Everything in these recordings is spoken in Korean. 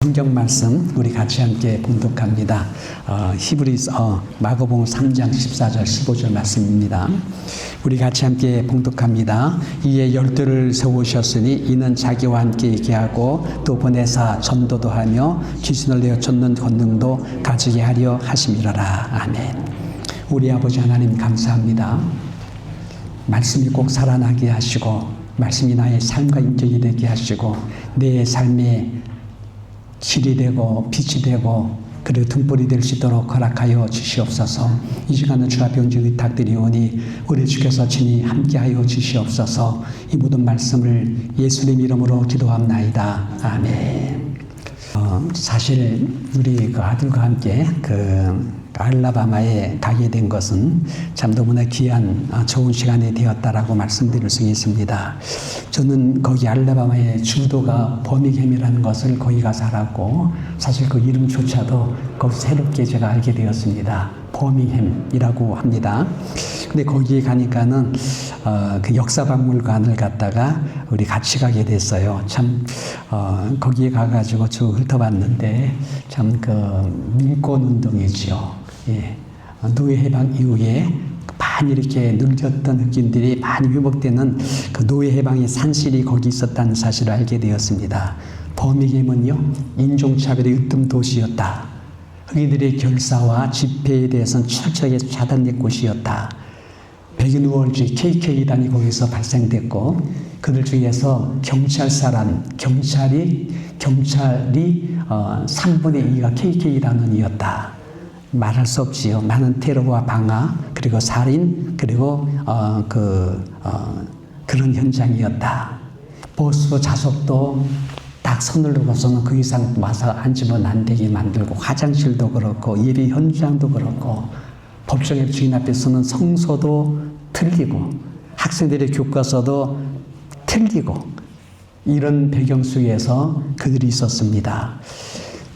성경 말씀 우리 같이 함께 봉독합니다. 히브리서 마가복음 3장 14절 15절 말씀입니다. 우리 같이 함께 봉독합니다. 이에 12를 세우셨으니 이는 자기와 함께 얘기하고 또 보내사 전도도 하며 귀신을 내어 쫓는 권능도 가지게 하려 하심이로라. 아멘. 우리 아버지 하나님 감사합니다. 말씀이 꼭 살아나게 하시고 말씀이 나의 삶과 인격이 되게 하시고 내 삶에 길이 되고 빛이 되고 그리고 등불이 될 수 있도록 허락하여 주시옵소서. 이 시간은 주 앞에 온전히 부탁드리오니 우리 주께서 친히 함께하여 주시옵소서. 이 모든 말씀을 예수님 이름으로 기도합나이다. 아멘. 사실 우리 그 아들과 함께 알라바마에 가게 된 것은 참 너무나 귀한 좋은 시간이 되었다라고 말씀드릴 수 있습니다. 저는 거기 알라바마의 주도가 버밍햄이라는 것을 거기 가서 알았고 사실 그 이름조차도 거기 새롭게 제가 알게 되었습니다. 버밍햄이라고 합니다. 근데 거기에 가니까는 그 역사박물관을 갔다가 우리 같이 가게 됐어요. 참 거기에 가가지고 쭉 훑어봤는데 참 그 민권운동이지요. 예, 노예 해방 이후에 많이 이렇게 늙었던 흑인들이 많이 회복되는 그 노예 해방의 산실이 거기 있었다는 사실을 알게 되었습니다. 버밍햄은요 인종차별의 으뜸 도시였다. 흑인들의 결사와 집회에 대해서는 철저하게 차단된 곳이었다. 백인 우월주의 KK단이 거기서 발생됐고 그들 중에서 경찰이 3분의 2가 KK단원이었다. 말할 수 없지요. 많은 테러와 방화 그리고 살인 그리고 그런 현장이었다. 버스 좌석도 딱 선을 놓고서는 그 이상 와서 앉으면 안 되게 만들고 화장실도 그렇고 예배 현장도 그렇고 법정의 주인 앞에서는 성서도 틀리고 학생들의 교과서도 틀리고 이런 배경 속에서 그들이 있었습니다.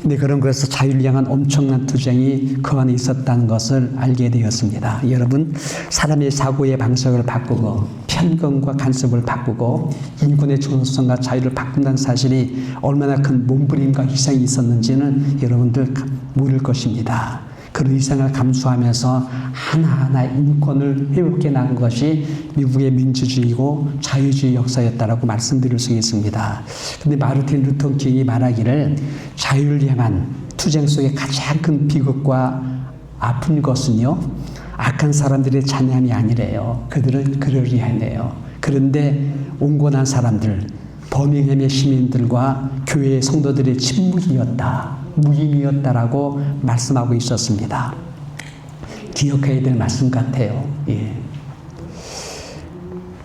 근데 그런 것에서 자유를 향한 엄청난 투쟁이 그 안에 있었다는 것을 알게 되었습니다. 여러분, 사람의 사고의 방식을 바꾸고 편견과 간섭을 바꾸고 인권의 존엄성과 자유를 바꾼다는 사실이 얼마나 큰 몸부림과 희생이 있었는지는 여러분들 모를 것입니다. 그 희생을 감수하면서 하나하나 인권을 회복해 나간 것이 미국의 민주주의고 자유주의 역사였다라고 말씀드릴 수 있습니다. 그런데 마르틴 루터 킹이 말하기를 자유를 향한 투쟁 속에 가장 큰 비극과 아픈 것은요 악한 사람들의 잔해함이 아니래요. 그들은 그러리 하네요. 그런데 온건한 사람들 버밍햄의 시민들과 교회의 성도들의 침묵이었다. 무임이었다라고 말씀하고 있었습니다. 기억해야 될 말씀 같아요. 예.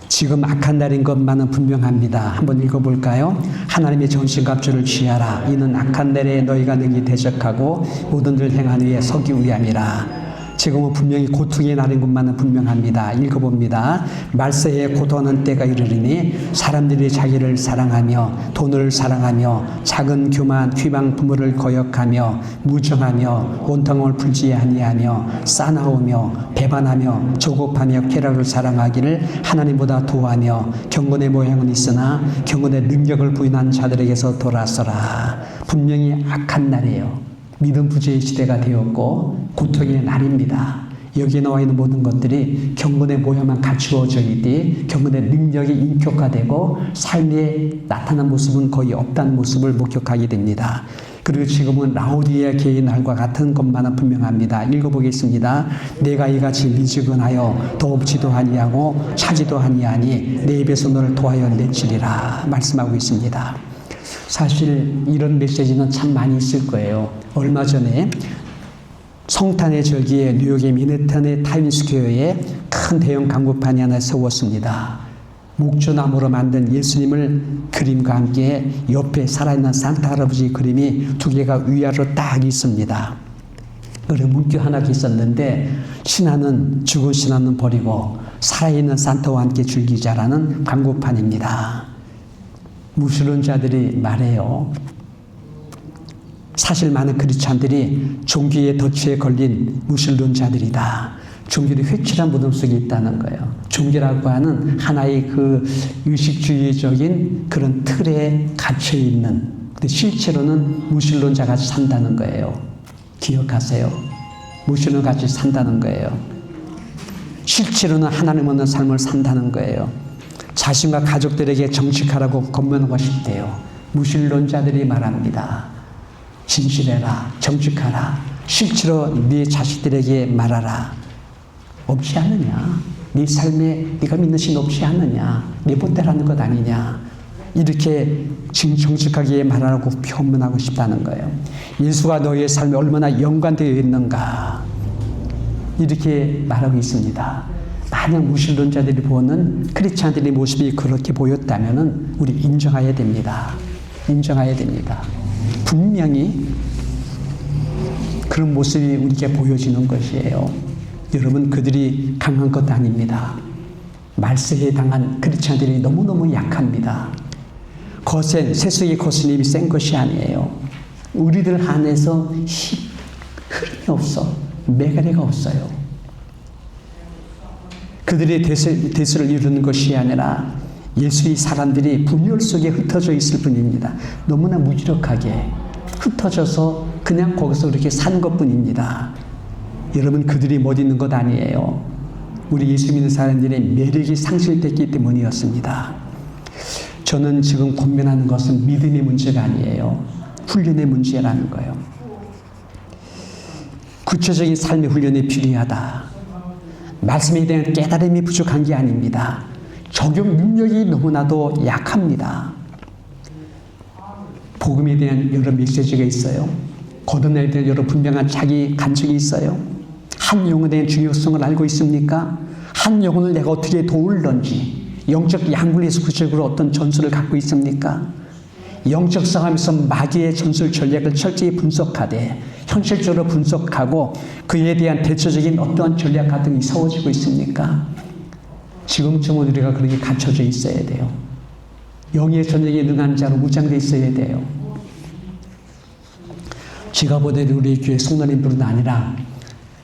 지금 악한 날인 것만은 분명합니다. 한번 읽어볼까요? 하나님의 전신갑주를 취하라. 이는 악한 날에 너희가 능히 대적하고 모든 일 행한 위에 서기 위함이라. 지금은 분명히 고통의 날인 것만은 분명합니다. 읽어봅니다. 말세에 고통하는 때가 이르리니 사람들이 자기를 사랑하며 돈을 사랑하며 작은 교만 휘방 부모를 거역하며 무정하며 온탕을 풀지 아니하며 싸나우며 배반하며 조급하며 쾌락을 사랑하기를 하나님보다 도하며 경건의 모양은 있으나 경건의 능력을 부인한 자들에게서 돌아서라. 분명히 악한 날이에요. 믿음 부재의 시대가 되었고 고통의 날입니다. 여기에 나와 있는 모든 것들이 경건의 모양만 갖추어져 있되 경건의 능력이 인격화되고 삶에 나타난 모습은 거의 없다는 모습을 목격하게 됩니다. 그리고 지금은 라오디게아 교회의 날과 같은 것만은 분명합니다. 읽어보겠습니다. 내가 이같이 미지근하여 더없지도 아니하고 차지도 아니하니 내 입에서 너를 도하여 내치리라 말씀하고 있습니다. 사실 이런 메시지는 참 많이 있을 거예요. 얼마 전에 성탄의 절기에 뉴욕의 미네탄의 타임스퀘어에 큰 대형 광고판이 하나 세웠습니다. 목조나무로 만든 예수님을 그림과 함께 옆에 살아있는 산타 할아버지 그림이 2개가 위아래로 딱 있습니다. 그리고 문구 하나 있었는데 신하는 죽은 신하는 버리고 살아있는 산타와 함께 즐기자라는 광고판입니다. 무신론자들이 말해요. 사실 많은 크리스찬들이 종교의 덫에 걸린 무신론자들이다. 종교의 회칠한 무덤 속에 있다는 거예요. 종교라고 하는 하나의 그 의식주의적인 그런 틀에 갇혀 있는 근데 실제로는 무신론자같이 산다는 거예요. 기억하세요. 무신론같이 산다는 거예요. 실제로는 하나님 없는 삶을 산다는 거예요. 자신과 가족들에게 정직하라고 권면하고 싶대요. 무신론자들이 말합니다. 진실해라, 정직하라. 실제로 네 자식들에게 말하라. 없지 않느냐? 네 삶에 네가 믿는 신 없지 않느냐? 네 본대로 하는 것 아니냐? 이렇게 정직하게 말하라고 표현하고 싶다는 거예요. 예수가 너희의 삶에 얼마나 연관되어 있는가 이렇게 말하고 있습니다. 만약 무신론자들이 보는 크리스찬들의 모습이 그렇게 보였다면 우리 인정해야 됩니다. 인정해야 됩니다. 분명히 그런 모습이 우리에게 보여지는 것이에요. 여러분, 그들이 강한 것 아닙니다. 말세에 당한 크리스찬들이 너무너무 약합니다. 거센, 세속의 거센 힘이 센 것이 아니에요. 우리들 안에서 흐름이 없어. 매가리가 없어요. 그들의 대수를 이루는 것이 아니라 예수의 사람들이 분열 속에 흩어져 있을 뿐입니다. 너무나 무기력하게 흩어져서 그냥 거기서 그렇게 사는 것뿐입니다. 여러분, 그들이 못 있는 것 아니에요. 우리 예수 믿는 사람들의 매력이 상실됐기 때문이었습니다. 저는 지금 고민하는 것은 믿음의 문제가 아니에요. 훈련의 문제라는 거예요. 구체적인 삶의 훈련이 필요하다. 말씀에 대한 깨달음이 부족한 게 아닙니다. 적용 능력이 너무나도 약합니다. 복음에 대한 여러 메시지가 있어요. 거듭남에 대한 여러 분명한 자기 감정이 있어요. 한 영혼에 대한 중요성을 알고 있습니까? 한 영혼을 내가 어떻게 도울런지 영적 양굴에서 구체적으로 어떤 전술을 갖고 있습니까? 영적 싸움에서 마귀의 전술 전략을 철저히 분석하되 현실적으로 분석하고 그에 대한 대처적인 어떠한 전략 같은 게 세워지고 있습니까? 지금쯤은 우리가 그렇게 갖춰져 있어야 돼요. 영의 전쟁에 능한 자로 무장되어 있어야 돼요. 제가 보던 우리 교회 성도님들은 아니라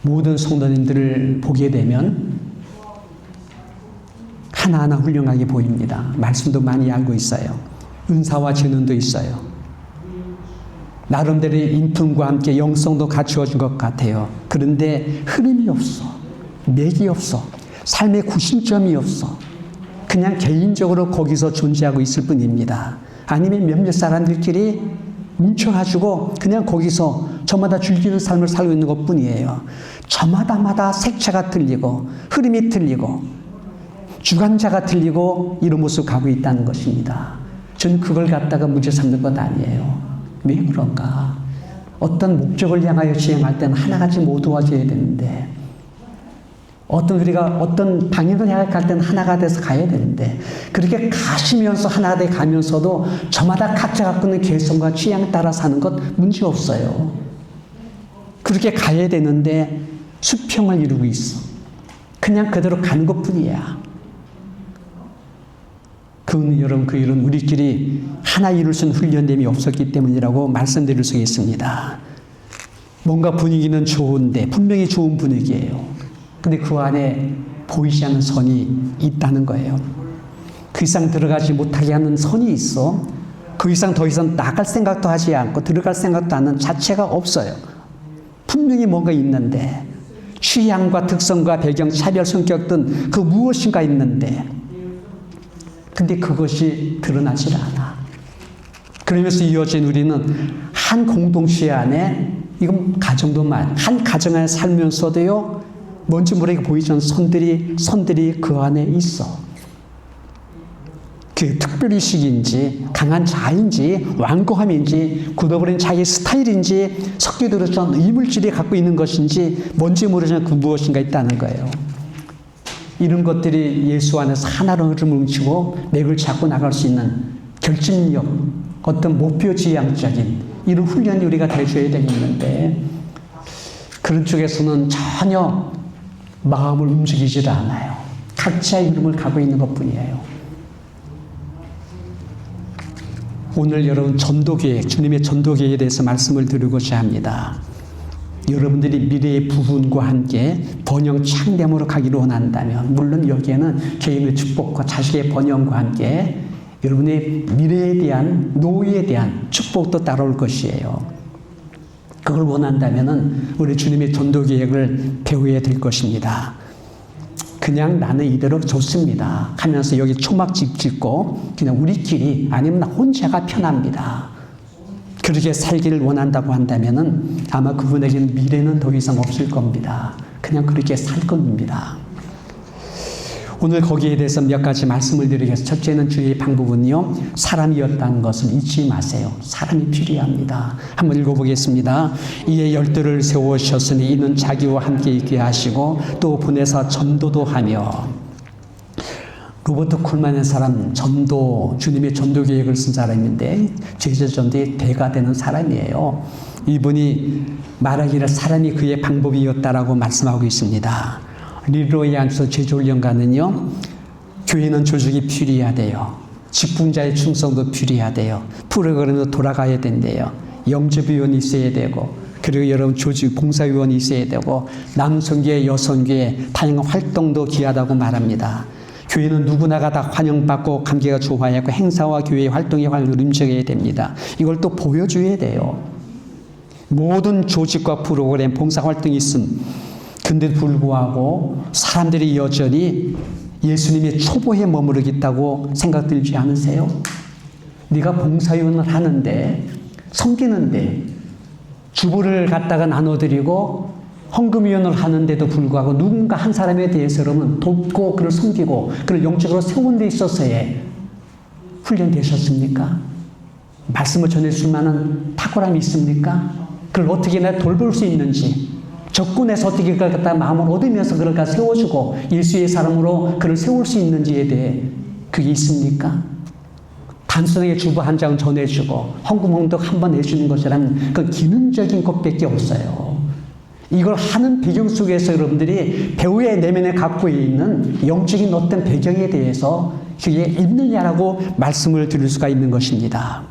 모든 성도님들을 보게 되면 하나하나 훌륭하게 보입니다. 말씀도 많이 알고 있어요. 은사와 재능도 있어요. 나름대로의 인품과 함께 영성도 갖추어진 것 같아요. 그런데 흐름이 없어. 맥이 없어. 삶의 구심점이 없어. 그냥 개인적으로 거기서 존재하고 있을 뿐입니다. 아니면 몇몇 사람들끼리 뭉쳐가지고 그냥 거기서 저마다 즐기는 삶을 살고 있는 것 뿐이에요. 저마다마다 색채가 틀리고 흐름이 틀리고 주관자가 틀리고 이런 모습 가고 있다는 것입니다. 저는 그걸 갖다가 문제 삼는 것 아니에요. 왜 그런가? 어떤 목적을 향하여 지향할 때는 하나같이 모두와져야 되는데 우리가 어떤 방향을 향해 갈 때는 하나가 돼서 가야 되는데 그렇게 가시면서 하나가 돼 가면서도 저마다 각자 갖고 있는 개성과 취향에 따라 사는 것 문제 없어요. 그렇게 가야 되는데 수평을 이루고 있어. 그냥 그대로 가는 것뿐이야. 여러분, 그 일은 우리끼리 하나 이룰 수 있는 훈련됨이 없었기 때문이라고 말씀드릴 수 있습니다. 뭔가 분위기는 좋은데 분명히 좋은 분위기예요. 근데 그 안에 보이지 않는 선이 있다는 거예요. 그 이상 들어가지 못하게 하는 선이 있어. 그 이상 더 이상 나갈 생각도 하지 않고 들어갈 생각도 하는 자체가 없어요. 분명히 뭔가 있는데 취향과 특성과 배경, 차별, 성격 등 그 무엇인가 있는데 근데 그것이 드러나질 않아. 그러면서 이어진 우리는 한 공동체 안에 이건 가정도만 한 가정 안에 살면서도요 뭔지 모르게 보이지 않는 선들이 그 안에 있어. 그 특별의식인지 강한 자인지 완고함인지 굳어버린 자기 스타일인지 섞여 들어선 이물질이 갖고 있는 것인지 뭔지 모르지만 그 무엇인가 있다는 거예요. 이런 것들이 예수 안에서 하나로 흐름을 뭉치고 맥을 잡고 나갈 수 있는 결집력, 어떤 목표지향적인 이런 훈련이 우리가 돼줘야 되겠는데 그런 쪽에서는 전혀 마음을 움직이질 않아요. 각자의 흐름을 가고 있는 것뿐이에요. 오늘 여러분 전도계획, 주님의 전도계획에 대해서 말씀을 드리고자 합니다. 여러분들이 미래의 부흥과 함께 번영 창대함으로 가기를 원한다면 물론 여기에는 개인의 축복과 자식의 번영과 함께 여러분의 미래에 대한, 노후에 대한 축복도 따라올 것이에요. 그걸 원한다면은 우리 주님의 전도 계획을 배워야 될 것입니다. 그냥 나는 이대로 좋습니다 하면서 여기 초막집 짓고 그냥 우리끼리, 아니면 나 혼자가 편합니다, 그렇게 살기를 원한다고 한다면은 아마 그분에게는 미래는 더 이상 없을 겁니다. 그냥 그렇게 살 겁니다. 오늘 거기에 대해서 몇 가지 말씀을 드리겠습니다. 첫째는 주의 방법은요, 사람이었다는 것을 잊지 마세요. 사람이 필요합니다. 한번 읽어보겠습니다. 이에 열두를 세우셨으니 이는 자기와 함께 있게 하시고 또 보내사 전도도 하며. 로버트 쿨만의 사람, 전도, 주님의 전도 계획을 쓴 사람인데 제자전도의 대가 되는 사람이에요. 이분이 말하기를 사람이 그의 방법이었다라고 말씀하고 있습니다. 리로이 안에서 제조훈련가는요, 교회는 조직이 필요하대요. 직분자의 충성도 필요하대요. 프로그램도 돌아가야 된대요. 영접위원이 있어야 되고, 그리고 여러분 조직 봉사위원이 있어야 되고, 남성교회, 여성교회 다양한 활동도 귀하다고 말합니다. 교회는 누구나가 다 환영받고 관계가 좋아야 하고 행사와 교회의 활동의 활력을 임정해야 됩니다. 이걸 또 보여줘야 돼요. 모든 조직과 프로그램, 봉사활동이 있음. 근데도 불구하고 사람들이 여전히 예수님의 초보에 머무르겠다고 생각 들지 않으세요? 네가 봉사위원을 하는데, 섬기는데, 주보를 갖다가 나눠드리고 헌금위원을 하는데도 불구하고 누군가 한 사람에 대해서 그러면 돕고 그를 섬기고 그를 영적으로 세운 데 있어서의 훈련되셨습니까? 말씀을 전해줄 만한 탁월함이 있습니까? 그를 어떻게 내가 돌볼 수 있는지, 적군에서 어떻게 그걸 갖다 마음을 얻으면서 그를 갖다 세워주고 예수의 사람으로 그를 세울 수 있는지에 대해 그게 있습니까? 단순하게 주보 한 장 전해주고 헌금 홍독 한 번 해주는 것이란 그 기능적인 것밖에 없어요. 이걸 하는 배경 속에서 여러분들이 배우의 내면에 갖고 있는 영적인 어떤 배경에 대해서 그게 있느냐라고 말씀을 드릴 수가 있는 것입니다.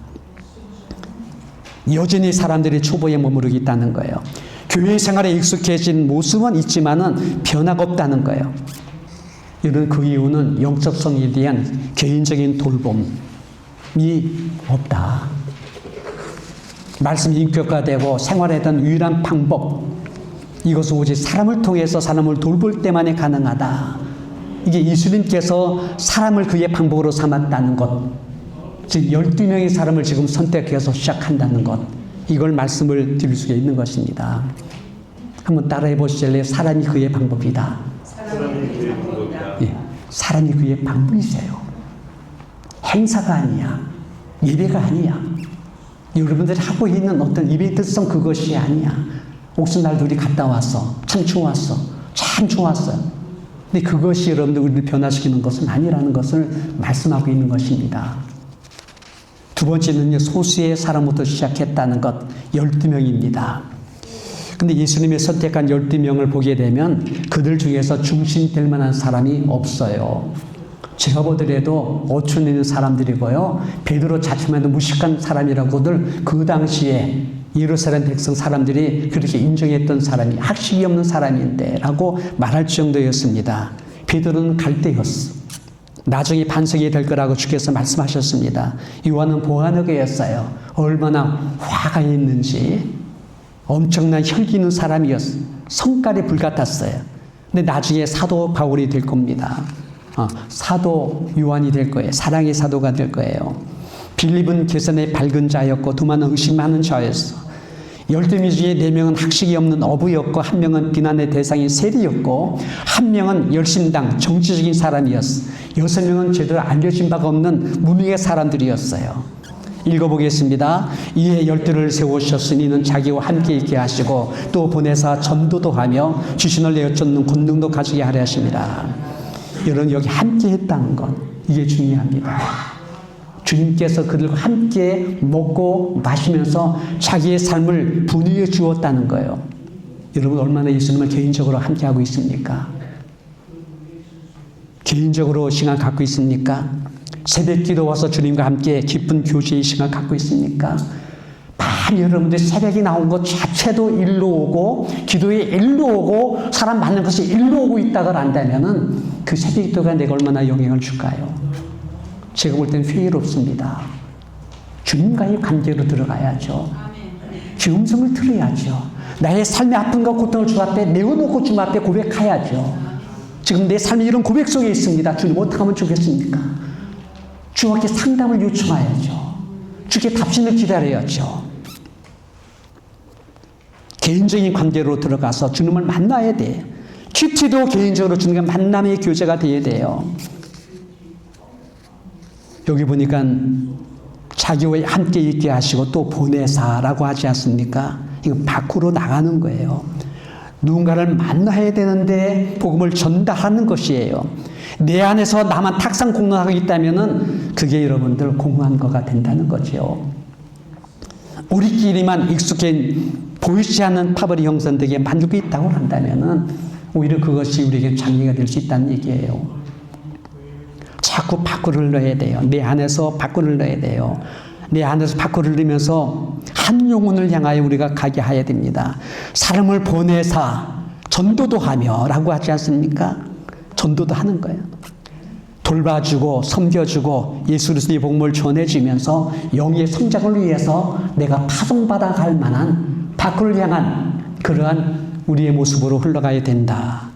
여전히 사람들이 초보에 머무르고 있다는 거예요. 교회 생활에 익숙해진 모습은 있지만은 변화가 없다는 거예요. 이런 그 이유는 영적성에 대한 개인적인 돌봄이 없다. 말씀이 인격화되고 생활에 대한 유일한 방법, 이것은 오직 사람을 통해서 사람을 돌볼 때만이 가능하다. 이게 예수님께서 사람을 그의 방법으로 삼았다는 것, 즉 12명의 사람을 지금 선택해서 시작한다는 것, 이걸 말씀을 드릴 수가 있는 것입니다. 한번 따라해 보실래요? 사람이 그의 방법이다. 예, 사람이 그의 방법이세요. 행사가 아니야. 예배가 아니야. 여러분들이 하고 있는 어떤 이벤트성 그것이 아니야. 옥순날도 우리 갔다 왔어. 참 좋았어. 참 좋았어요. 근데 그것이 여러분들 우리를 변화시키는 것은 아니라는 것을 말씀하고 있는 것입니다. 두 번째는요, 소수의 사람부터 시작했다는 것, 12명입니다. 근데 예수님의 선택한 12명을 보게 되면 그들 중에서 중심될 만한 사람이 없어요. 제가 보더라도 어촌에 있는 사람들이고요, 베드로 자체만 해도 무식한 사람이라고들 그 당시에 예루살렘 백성 사람들이 그렇게 인정했던 사람이, 학식이 없는 사람인데 라고 말할 정도였습니다. 베드로는 갈대였어. 나중에 반석이 될 거라고 주께서 말씀하셨습니다. 요한은 보아너게였어요. 얼마나 화가 있는지 엄청난 혈기 있는 사람이었어요. 성깔이 불같았어요. 근데 나중에 사도 바울이 될 겁니다. 사도 요한이 될 거예요. 사랑의 사도가 될 거예요. 빌립은 계산의 밝은 자였고 두마는 의심 많은 자였어. 12명 중에 4명은 학식이 없는 어부였고, 1명은 비난의 대상인 세리였고, 1명은 열심당 정치적인 사람이었어. 6명은 제대로 알려진 바가 없는 무명의 사람들이었어요. 읽어보겠습니다. 이에 12를 세우셨으니 이는 자기와 함께 있게 하시고 또 보내사 전도도 하며 주신을 내어 쫓는 권능도 가지게 하려 하십니다. 여러분, 여기 함께 했다는 것, 이게 중요합니다. 주님께서 그들과 함께 먹고 마시면서 자기의 삶을 분위기에 주었다는 거예요. 여러분, 얼마나 예수님을 개인적으로 함께 하고 있습니까? 개인적으로 시간 갖고 있습니까? 새벽 기도 와서 주님과 함께 깊은 교제의 시간 갖고 있습니까? 많이 여러분들 새벽이 나온 것 자체도 일로 오고, 기도에 일로 오고, 사람 만난 것이 일로 오고 있다고 한다면은 그 새벽 기도가 내가 얼마나 영향을 줄까요? 제가 볼 때는 회의롭습니다. 주님과의 관계로 들어가야죠. 주 음성을 들어야죠. 나의 삶의 아픔과 고통을 주 앞에 내어놓고 주 앞에 고백해야죠. 지금 내 삶이 이런 고백 속에 있습니다. 주님 어떻게 하면 좋겠습니까? 주님께 상담을 요청해야죠. 주께 답신을 기다려야죠. 개인적인 관계로 들어가서 주님을 만나야 돼요. 큐티도 개인적으로 주님과 만남의 교제가 되어야 돼요. 여기 보니까 자기와 함께 있게 하시고 또 보내사라고 하지 않습니까? 이거 밖으로 나가는 거예요. 누군가를 만나야 되는데 복음을 전달하는 것이에요. 내 안에서 나만 탁상 공론하고 있다면은 그게 여러분들 공허한 거가 된다는 거죠. 우리끼리만 익숙해 보이지 않는 파벌이 형성되게 만들고 있다고 한다면은 오히려 그것이 우리에게 장애가 될 수 있다는 얘기예요. 자꾸 밖으로 넣어야 돼요. 내 안에서 밖으로 넣어야 돼요. 내 안에서 밖으로 넣으면서 한 영혼을 향하여 우리가 가게 해야 됩니다. 사람을 보내사 전도도 하며 라고 하지 않습니까? 전도도 하는 거예요. 돌봐주고 섬겨주고 예수 그리스도의 복음을 전해주면서 영의 성장을 위해서 내가 파송받아 갈 만한 밖을 향한 그러한 우리의 모습으로 흘러가야 된다.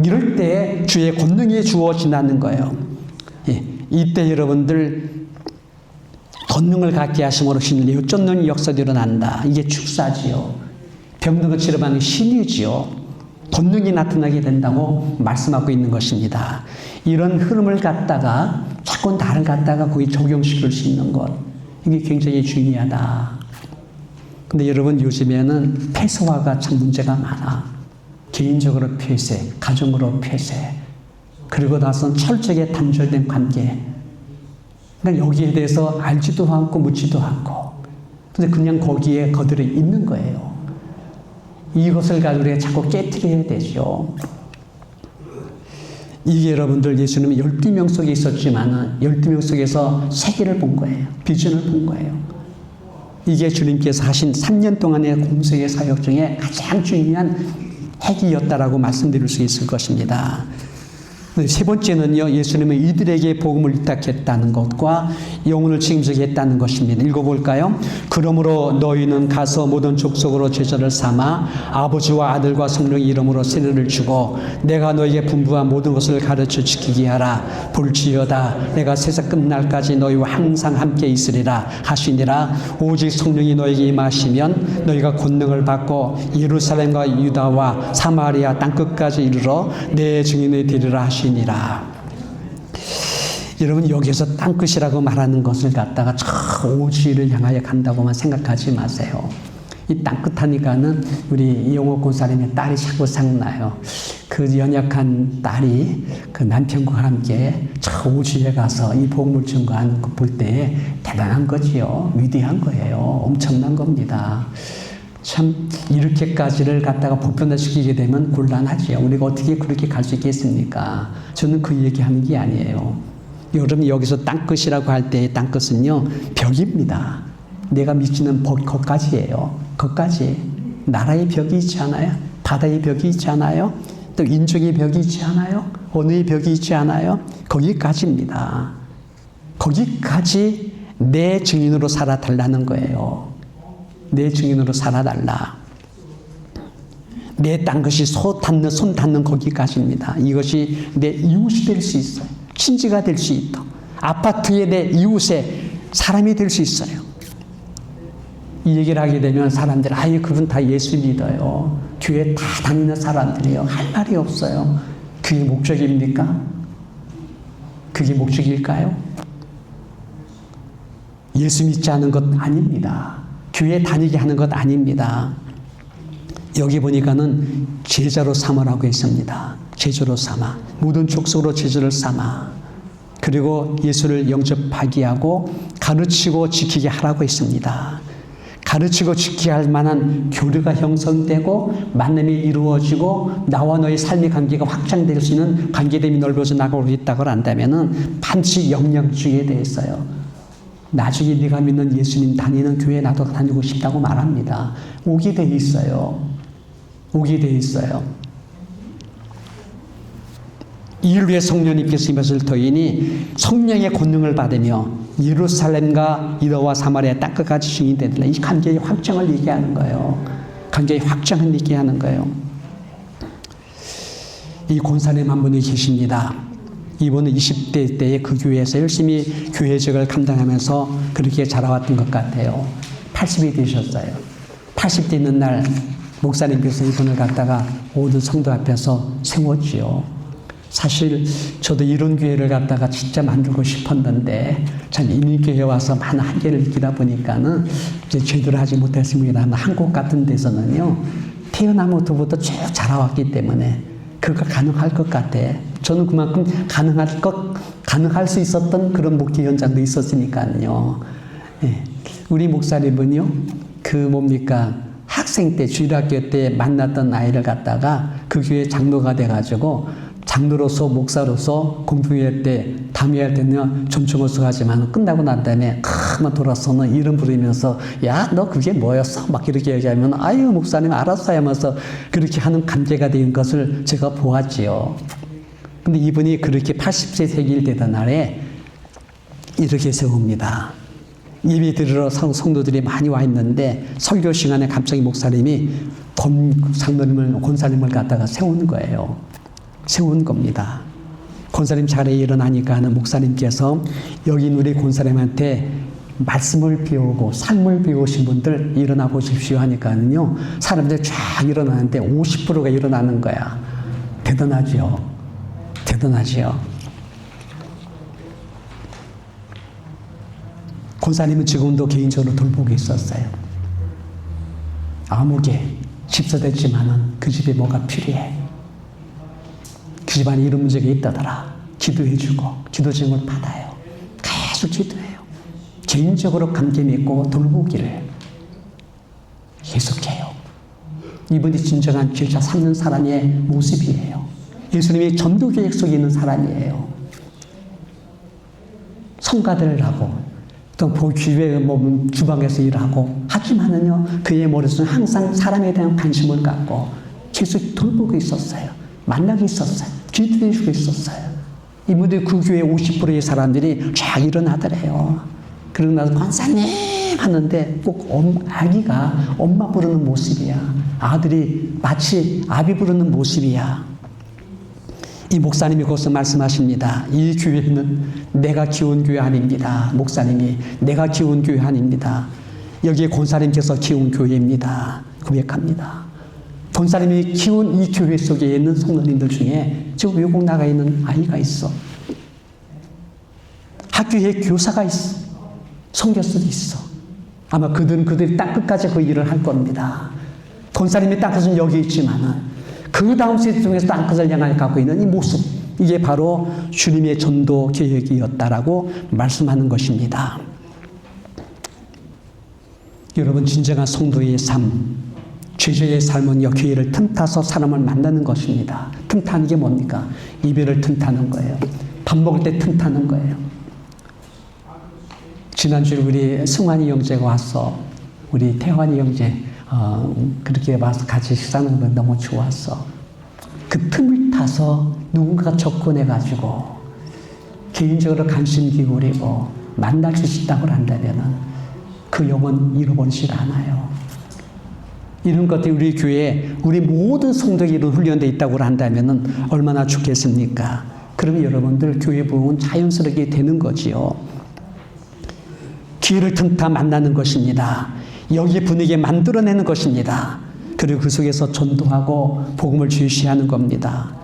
이럴 때 주의 권능이 주어지는 거예요. 예, 이때 여러분들 권능을 갖게 하심으로 신을 쫓는 역사가 일어난다. 이게 축사지요. 병든을 치료받는 신이지요. 권능이 나타나게 된다고 말씀하고 있는 것입니다. 이런 흐름을 갖다가 자꾸 나를 갖다가 거기 적용시킬 수 있는 것, 이게 굉장히 중요하다. 근데 여러분 요즘에는 폐쇄화가 참 문제가 많아. 개인적으로 폐쇄, 가정으로 폐쇄, 그리고 나서는 철저하게 단절된 관계. 그러니까 여기에 대해서 알지도 않고 묻지도 않고, 근데 그냥 거기에 거들어 있는 거예요. 이것을 가지고 우리가 자꾸 깨트려야 되죠. 이게 여러분들 예수님은 12명 속에 있었지만 12명 속에서 세계를 본 거예요. 비전을 본 거예요. 이게 주님께서 하신 3년 동안의 공생의 사역 중에 가장 중요한 핵이었다라고 말씀드릴 수 있을 것입니다. 세 번째는요, 예수님은 이들에게 복음을 위탁했다는 것과 영혼을 책임지게 했다는 것입니다. 읽어볼까요? 그러므로 너희는 가서 모든 족속으로 제자를 삼아 아버지와 아들과 성령의 이름으로 세례를 주고 내가 너희에게 분부한 모든 것을 가르쳐 지키게 하라. 볼지어다 내가 세상 끝날까지 너희와 항상 함께 있으리라 하시니라. 오직 성령이 너희에게 임하시면 너희가 권능을 받고 예루살렘과 유다와 사마리아 땅끝까지 이르러 내 증인이 되리라 하시니라. 여러분 여기서 땅끝이라고 말하는 것을 갖다가 저 오지를 향하여 간다고만 생각하지 마세요. 이 땅끝 하니까는 우리 이용호 권사님의 딸이 자꾸 생각나요. 그 연약한 딸이 그 남편과 함께 저 오지에 가서 이 복음을 증거하는 거 볼 때 대단한 거지요. 위대한 거예요. 엄청난 겁니다. 참 이렇게까지를 갖다가 보편화시키게 되면 곤란하지요. 우리가 어떻게 그렇게 갈 수 있겠습니까? 저는 그 얘기하는 게 아니에요. 여러분 여기서 땅끝이라고 할 때의 땅끝은요, 벽입니다. 내가 미치는 것까지예요. 것까지. 나라의 벽이 있지 않아요? 바다의 벽이 있지 않아요? 또 인종의 벽이 있지 않아요? 언어의 벽이 있지 않아요? 거기까지입니다. 거기까지 내 증인으로 살아달라는 거예요. 내 증인으로 살아달라. 내 땅끝이 손 닿는 거기까지입니다. 이것이 내 이웃이 될 수 있어요. 친지가 될 수 있다. 아파트에 내 이웃의 사람이 될 수 있어요. 이 얘기를 하게 되면 사람들, 아예 그분 다 예수 믿어요. 교회 다 다니는 사람들이에요. 할 말이 없어요. 그게 목적입니까? 그게 목적일까요? 예수 믿지 않은 것 아닙니다. 교회 다니게 하는 것 아닙니다. 여기 보니까는 제자로 삼으라고 했습니다. 제자로 삼아. 모든 족속으로 제자를 삼아. 그리고 예수를 영접하게 하고 가르치고 지키게 하라고 했습니다. 가르치고 지키게 할 만한 교류가 형성되고 만남이 이루어지고 나와 너의 삶의 관계가 확장될 수 있는 관계됨이 넓어져 나가고 있다고 한다면은 반드시 영향 주게 돼 있어요. 나중에 네가 믿는 예수님 다니는 교회 나도 다니고 싶다고 말합니다. 오게 돼 있어요. 오게 돼 있어요. 이를 위해 성령님께서 이것을 터이니 성령의 권능을 받으며 예루살렘과 유다와 사마리아 땅 끝까지 증인이 되리라. 이 관계의 확정을 얘기하는 거예요. 관계의 확정을 얘기하는 거예요. 이 권사님 한 분이 계십니다. 이분은 20대 때에 그 교회에서 열심히 교회직을 감당하면서 그렇게 자라왔던 것 같아요. 80이 되셨어요. 80대 있는 날 목사님께서 이분을 갖다가 모든 성도 앞에서 세웠지요. 사실 저도 이런 교회를 갖다가 진짜 만들고 싶었는데 참 이민교회에 와서 많은 한계를 느끼다 보니까는 이제 제대로 하지 못했습니다. 한국 같은 데서는요, 태어나면서부터 쭉 자라왔기 때문에 그거 가능할 것 같아. 저는 그만큼 가능할 수 있었던 그런 목회 현장도 있었으니까요. 예. 우리 목사님은요, 학생 때, 주일학교 때 만났던 아이를 갖다가 그 교회 장로가 돼가지고 장로로서, 목사로서 공부회 때, 담회할 때는 점청어서 하지만 끝나고 난 다음에 막 돌아서는 이름 부르면서 야, 너 그게 뭐였어? 막 이렇게 얘기하면 아유, 목사님 알았어요 하면서 그렇게 하는 관계가 된 것을 제가 보았지요. 근데 이분이 그렇게 80세 생일 되던 날에 이렇게 세웁니다. 예배 드리러 성도들이 많이 와 있는데 설교 시간에 갑자기 목사님이 권사님을 갖다가 세우는 거예요. 세운 겁니다. 권사님 자리에 일어나니까 하는 목사님께서 여기 우리 권사님한테 말씀을 배우고 삶을 배우신 분들 일어나 보십시오 하니까는요, 사람들이 쫙 일어나는데 50%가 일어나는 거야. 대단하죠. 대단하지요. 권사님은 지금도 개인적으로 돌보고 있었어요. 아무개 집사됐지만은 그 집에 뭐가 필요해. 그 집안에 이런 문제가 있다더라. 기도해주고 기도 제목을 받아요. 계속 기도해요. 개인적으로 관계 맺고 돌보기를 계속해요. 이분이 진정한 제자 삼는 사람의 모습이에요. 예수님이 전도 계획 속에 있는 사람이에요. 성가대를 하고 또 교회 주방에서 일하고 하지만은요, 그의 머릿속에 항상 사람에 대한 관심을 갖고 계속 돌보고 있었어요. 만나고 있었어요. 기도해주고 있었어요. 이분들 그 교회 50%의 사람들이 쫙 일어나더래요. 그러고 나서 권사님 하는데 꼭 아기가 엄마 부르는 모습이야. 아들이 마치 아비 부르는 모습이야. 이 목사님이 거기서 말씀하십니다. 이 교회는 내가 키운 교회 아닙니다. 목사님이 내가 키운 교회 아닙니다. 여기에 권사님께서 키운 교회입니다. 고백합니다. 권사님이 키운 이 교회 속에 있는 성도님들 중에 지금 외국 나가 있는 아이가 있어. 학교에 교사가 있어. 선교사도 있어. 아마 그들이 땅끝까지 그 일을 할 겁니다. 권사님이 땅끝은 여기 있지만은 그 다음 세대 중에서 땅끝을 향하여 갖고 있는 이 모습, 이게 바로 주님의 전도 계획이었다라고 말씀하는 것입니다. 여러분, 진정한 성도의 삶, 죄자의 삶은요, 교회를 틈타서 사람을 만나는 것입니다. 틈타는 게 뭡니까? 이별을 틈타는 거예요. 밥 먹을 때 틈타는 거예요. 지난주에 우리 승환이 형제가 왔어. 우리 태환이 형제 그렇게 와서 같이 식사하는 거 너무 좋았어. 그 틈을 타서 누군가가 접근해가지고 개인적으로 관심 기울이고 만날 수 있다고 한다면 그 영혼 잃어버리질 않아요. 이런 것들이 우리 교회에 우리 모든 성도에게 훈련되어 있다고 한다면 얼마나 좋겠습니까? 그러면 여러분들 교회 부흥은 자연스럽게 되는 거지요. 기회를 틈타 만나는 것입니다. 여기에 분위기에 만들어내는 것입니다. 그리고 그 속에서 전도하고 복음을 제시하는 겁니다.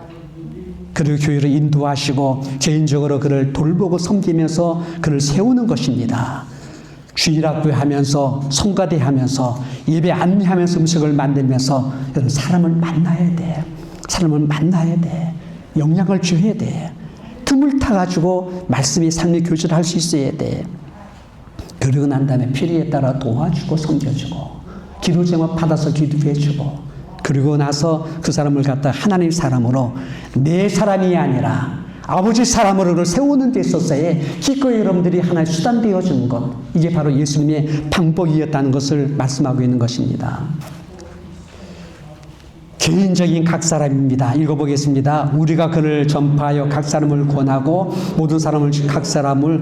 그리고 교회를 인도하시고 개인적으로 그를 돌보고 섬기면서 그를 세우는 것입니다. 주일학교 하면서 성가대 하면서 예배 안내하면서 음식을 만들면서 사람을 만나야 돼. 사람을 만나야 돼. 영향을 줘야 돼. 틈을 타가지고 말씀이 삶의 교제를 할 수 있어야 돼. 그러고 난 다음에 필요에 따라 도와주고 섬겨주고 기도 제목 받아서 기도해주고 그리고 나서 그 사람을 갖다 하나님 사람으로 내 사람이 아니라 아버지 사람으로 그를 세우는 데 있어서의 기꺼이 여러분들이 하나의 수단 되어주는 것, 이게 바로 예수님의 방법이었다는 것을 말씀하고 있는 것입니다. 개인적인 각 사람입니다. 읽어보겠습니다. 우리가 그를 전파하여 각 사람을 권하고 모든 사람을 각 사람을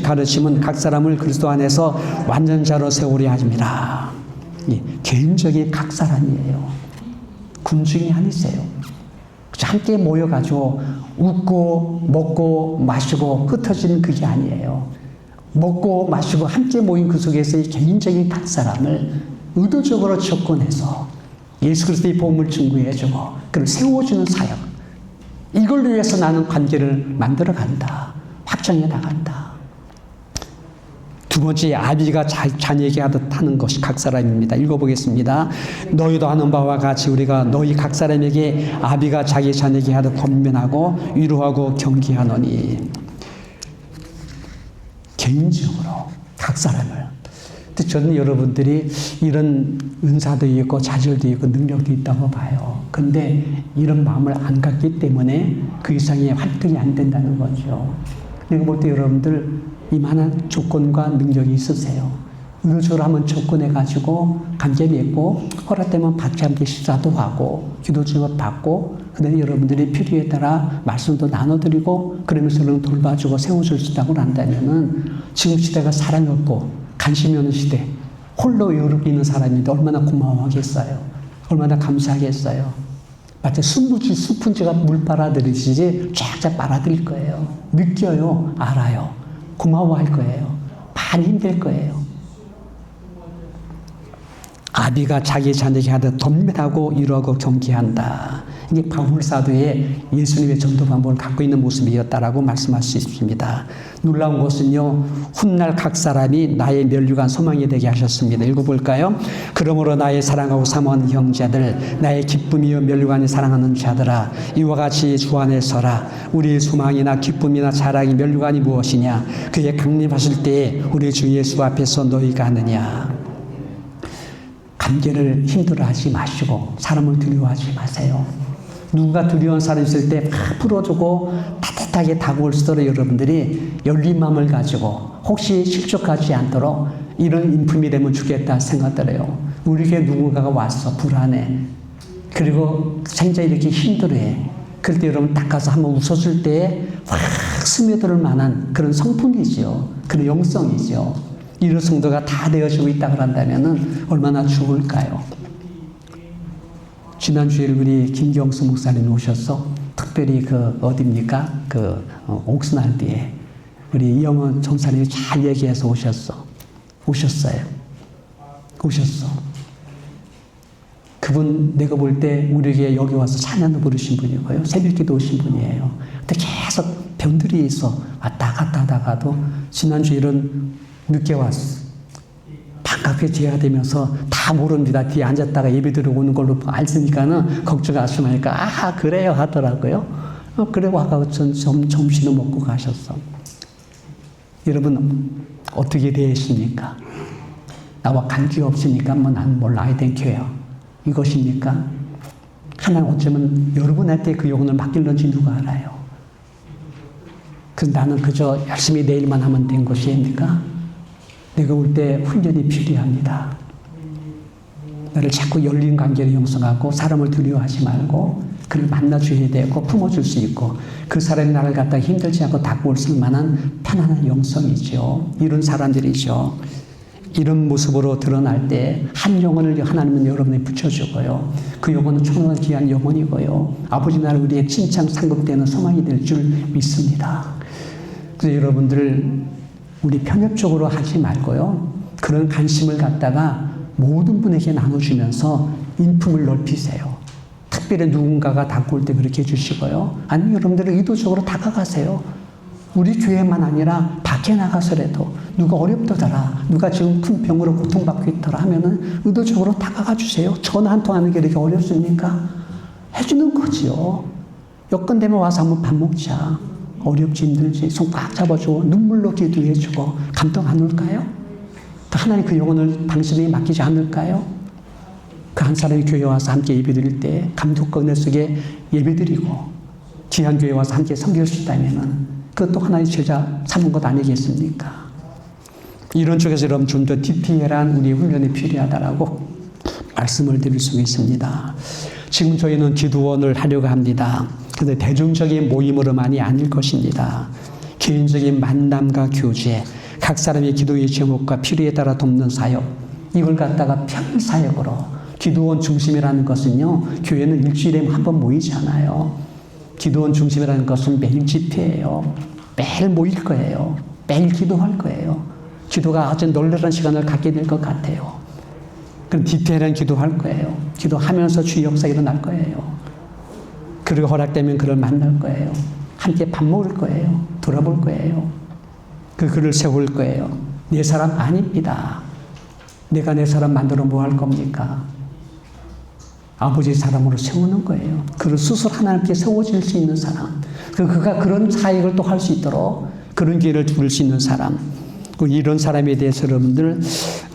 가르치면 각 사람을 그리스도 안에서 완전자로 세우려 하십니다. 예, 개인적인 각 사람이에요. 군중이 아니세요. 함께 모여가지고 웃고 먹고 마시고 흩어지는 그게 아니에요. 먹고 마시고 함께 모인 그 속에서의 개인적인 각 사람을 의도적으로 접근해서 예수 그리스도의 복음을 증거해주고 그를 세워주는 사역, 이걸 위해서 나는 관계를 만들어 간다. 확장해 나간다. 두 번째, 아비가 자녀에게 하듯 하는 것이 각 사람입니다. 읽어보겠습니다. 너희도 하는 바와 같이 우리가 너희 각 사람에게 아비가 자기 자녀에게 하듯 권면하고 위로하고 경계하노니. 개인적으로 각 사람을. 저는 여러분들이 이런 은사도 있고 자질도 있고 능력도 있다고 봐요. 근데 이런 마음을 안 갖기 때문에 그 이상의 활동이 안 된다는 거죠. 내가 볼 때 여러분들 이만한 조건과 능력이 있으세요. 의도적으로 한번 접근해가지고 관계 맺고 허락되면 같이 함께 식사도 하고 기도 제목 받고 그다음에 여러분들이 필요에 따라 말씀도 나눠드리고 그러면서 돌봐주고 세워줄 수 있다고 한다면은 지금 시대가 사랑이 없고 관심이 없는 시대, 홀로 외롭게 있는 사람인데 얼마나 고마워하겠어요. 얼마나 감사하겠어요. 마치 스푼지가 물 빨아들이시지 쫙쫙 빨아들일 거예요. 느껴요. 알아요. 고마워할 거예요. 많이 힘들 거예요. 아비가 자기 자녀에게 하듯 덤벼하고 이루하고 경계한다. 이게 바울 사도의 예수님의 전도 방법을 갖고 있는 모습이었다라고 말씀할 수 있습니다. 놀라운 것은요, 훗날 각 사람이 나의 면류관 소망이 되게 하셨습니다. 읽어볼까요? 그러므로 나의 사랑하고 사모하는 형제들, 나의 기쁨이요 면류관이 사랑하는 자들아, 이와 같이 주 안에 서라. 우리의 소망이나 기쁨이나 자랑이 면류관이 무엇이냐? 그의 강림하실 때에 우리 주 예수 앞에서 너희가 하느냐? 관계를 힘들어하지 마시고 사람을 두려워하지 마세요. 누군가 두려운 사람이 있을 때 막 풀어주고 따뜻하게 다가올 수 있도록 여러분들이 열린 마음을 가지고 혹시 실족하지 않도록 이런 인품이 되면 좋겠다 생각들어요. 우리에게 누군가가 와서 불안해. 그리고 생전 이렇게 힘들어해. 그럴 때 여러분 딱 가서 한번 웃었을 때 확 스며들 만한 그런 성품이죠. 그런 영성이죠. 이런 성도가 다 되어지고 있다고 한다면 얼마나 좋을까요? 지난주에 우리 김경수 목사님 오셔서 특별히 어디입니까? 옥스날드에 우리 이영원 전사님이 잘 얘기해서 오셨어요. 그분 내가 볼 때 우리에게 여기 와서 찬양도 부르신 분이고요. 새벽기도 오신 분이에요. 근데 계속 병들이 있어 왔다 갔다 하다가도 지난주에 이런 늦게 왔어. 반갑게 제야되면서 다 모릅니다. 뒤에 앉았다가 예배 드리고 오는 걸로 알으니까는 걱정하지 마니까 그래요 하더라고요. 그래 와가지고 점심을 먹고 가셨어. 여러분 어떻게 되십니까? 나와 관계 없으니까 난 몰라야 된 교회요. 이것입니까? 하나님 어쩌면 여러분한테 그 영혼을 맡길는지 누가 알아요? 나는 그저 열심히 내 일만 하면 된 것입니까? 내가 올 때 훈련이 필요합니다. 나를 자꾸 열린 관계를 형성하고 사람을 두려워하지 말고 그를 만나줘야 되고 품어줄 수 있고 그 사람이 나를 갖다가 힘들지 않고 다가올 수 만한 편안한 영성이죠. 이런 사람들이죠. 이런 모습으로 드러날 때 한 영혼을 하나님은 여러분에 붙여주고요. 그 영혼은 천원을 귀한 영혼이고요. 아버지 나라 우리의 칭찬 상급되는 소망이 될 줄 믿습니다. 그래서 여러분들 우리 편협적으로 하지 말고요. 그런 관심을 갖다가 모든 분에게 나눠주면서 인품을 넓히세요. 특별히 누군가가 다가올 때 그렇게 해주시고요. 아니면 여러분들은 의도적으로 다가가세요. 우리 교회만 아니라 밖에 나가서라도 누가 어렵더라, 누가 지금 큰 병으로 고통받고 있더라 하면은 의도적으로 다가가 주세요. 전화 한 통 하는 게 이렇게 어렵습니까? 해주는 거지요. 여건 되면 와서 한번 밥 먹자. 어렵지 힘들지 손 꽉 잡아주고 눈물로 기도해주고 감동 안 올까요? 하나님 그 영혼을 당신에게 맡기지 않을까요? 그 한 사람이 교회에 와서 함께 예배드릴 때 감독과 은혜 속에 예배드리고 귀한 교회에 와서 함께 섬길 수 있다면 그것도 하나의 제자 삼은 것 아니겠습니까? 이런 쪽에서 여러분 좀 더 디테일한 우리 훈련이 필요하다라고 말씀을 드릴 수 있습니다. 지금 저희는 기도원을 하려고 합니다. 그런데 대중적인 모임으로만이 아닐 것입니다. 개인적인 만남과 교제, 각 사람의 기도의 제목과 필요에 따라 돕는 사역, 이걸 갖다가 평사역으로, 기도원 중심이라는 것은요, 교회는 일주일에 한 번 모이지 않아요. 기도원 중심이라는 것은 매일 집회예요. 매일 모일 거예요. 매일 기도할 거예요. 기도가 아주 놀라운 시간을 갖게 될 것 같아요. 그럼 디테일한 기도할 거예요. 기도하면서 주의 역사 일어날 거예요. 그리고 허락되면 그를 만날 거예요. 함께 밥 먹을 거예요. 돌아볼 거예요. 그를 세울 거예요. 내 사람 아닙니다. 내가 내 사람 만들어 뭐 할 겁니까? 아버지 사람으로 세우는 거예요. 그를 스스로 하나님께 세워질 수 있는 사람. 그가 그런 사역을 또 할 수 있도록 그런 기회를 주실 수 있는 사람. 이런 사람에 대해서 여러분들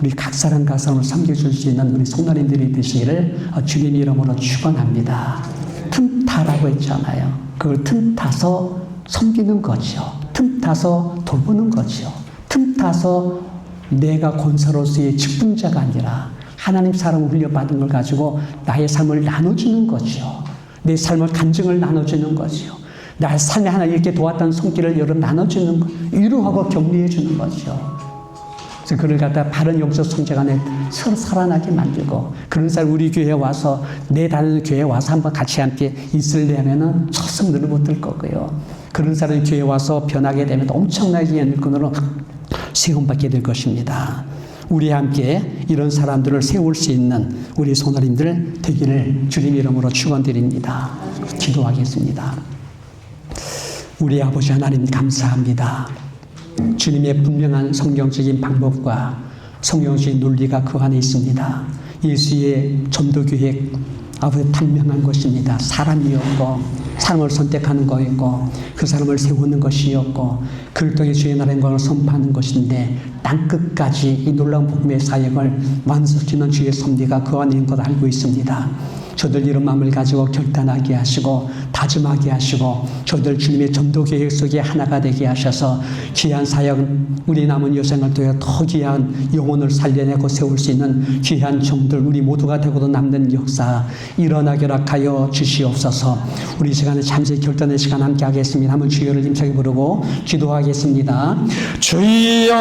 우리 각 사람을 섬겨줄 수 있는 우리 성도님들이 되시기를 주님 이름으로 축원합니다. 틈타라고 했잖아요. 그걸 틈타서 섬기는 거죠. 틈타서 돌보는 거죠. 틈타서 내가 권사로서의 직분자가 아니라 하나님 사람을 훈련받은 걸 가지고 나의 삶을 나눠주는 거죠. 내 삶을 간증을 나눠주는 거죠. 나의 삶에 하나 이렇게 도왔다는 손길을 여러 나눠주는 거, 위로하고 격려해 주는 거죠. 그래서 그를 갖다 바른 영적 성장 안에 서로 살아나게 만들고, 그런 사람 우리 교회에 와서, 내 다니는 교회에 와서 한번 같이 함께 있으려면은 첫성 늘을 못 들 거고요. 그런 사람이 교회에 와서 변하게 되면 엄청나게 연일꾼으로 세움받게 될 것입니다. 우리 함께 이런 사람들을 세울 수 있는 우리 성도님들 되기를 주님 이름으로 축원드립니다. 기도하겠습니다. 우리 아버지 하나님 감사합니다. 주님의 분명한 성경적인 방법과 성경적인 논리가 그 안에 있습니다. 예수의 전도 계획 아버지 분명한 것입니다. 사람이었고 사람을 선택하는 거였고 그 사람을 세우는 것이었고 그를 통해 주의 나라의 것을 선포하는 것인데 땅끝까지 이 놀라운 복음의 사역을 완성시키는 주의 섭리가 그 안에 있는 것 알고 있습니다. 저들 이런 마음을 가지고 결단하게 하시고 다짐하게 하시고 저들 주님의 전도 계획 속에 하나가 되게 하셔서 귀한 사역, 우리 남은 여생을 통해 더 귀한 영혼을 살려내고 세울 수 있는 귀한 종들 우리 모두가 되고도 남는 역사 일어나게 허락하여 주시옵소서. 우리 시간에 잠시 결단의 시간 함께 하겠습니다. 한번 주여를 힘차게 부르고 기도하겠습니다. 주여